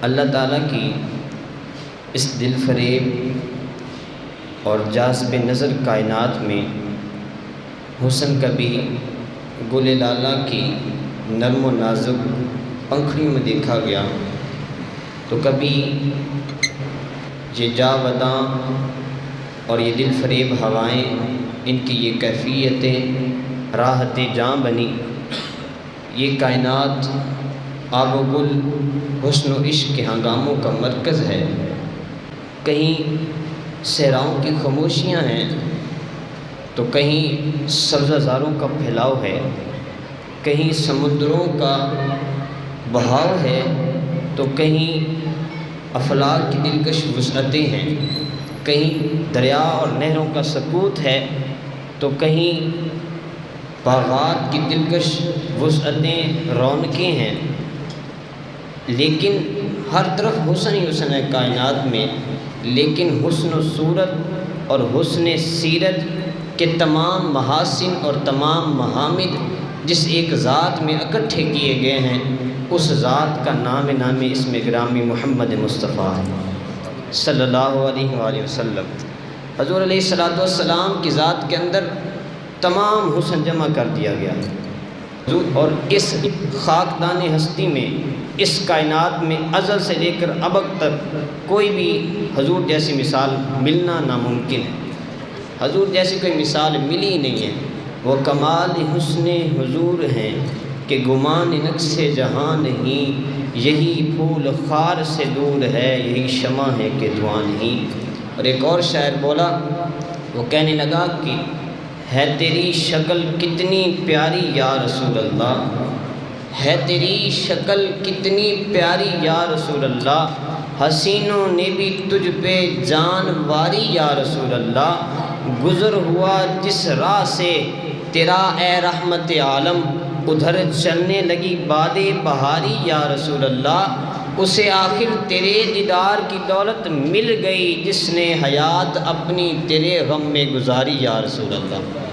اللہ تعالیٰ کی اس دل فریب اور جاذب نظر کائنات میں حسن کبھی گل لالہ کی نرم و نازک پنکھڑیوں میں دیکھا گیا تو کبھی یہ جاوداں اور یہ دل فریب ہوائیں، ان کی یہ کیفیتیں راحت جاں بنی۔ یہ کائنات آب و گل حسن و عشق کے ہنگاموں کا مرکز ہے۔ کہیں صحراؤں کی خاموشیاں ہیں تو کہیں سبزہ زاروں کا پھیلاؤ ہے، کہیں سمندروں کا بہاؤ ہے تو کہیں افلاک کی دلکش وسعتیں ہیں، کہیں دریا اور نہروں کا سکوت ہے تو کہیں باغات کی دلکش وسعتیں رونقیں ہیں۔ لیکن ہر طرف حسن ہی حسن ہے کائنات میں، لیکن حسن و صورت اور حسن سیرت کے تمام محاسن اور تمام محامد جس ایک ذات میں اکٹھے کیے گئے ہیں، اس ذات کا نام اسم گرامی محمد مصطفیٰ صلی اللہ علیہ وآلہ وسلم۔ حضور علیہ السلام کی ذات کے اندر تمام حسن جمع کر دیا گیا ہے، اور اس خاکدان ہستی میں، اس کائنات میں ازل سے لے کر ابد تک کوئی بھی حضور جیسی مثال ملنا ناممکن ہے۔ حضور جیسی کوئی مثال ملی ہی نہیں ہے۔ وہ کمال حسن حضور ہیں کہ گمان نقص جہاں نہیں، یہی پھول خار سے دور ہے، یہی شمع ہے کہ دعا نہیں۔ اور ایک اور شاعر بولا، وہ کہنے لگا کہ ہے تیری شکل کتنی پیاری یا رسول اللہ، ہے تیری شکل کتنی پیاری یا رسول اللہ، حسینوں نے بھی تجھ پہ جان واری یا رسول اللہ، گزر ہوا جس راہ سے تیرا اے رحمت عالم، ادھر چلنے لگی باد بہاری یا رسول اللہ، اسے آخر تیرے دیدار کی دولت مل گئی، جس نے حیات اپنی تیرے غم میں گزاری یا رسول اللہ۔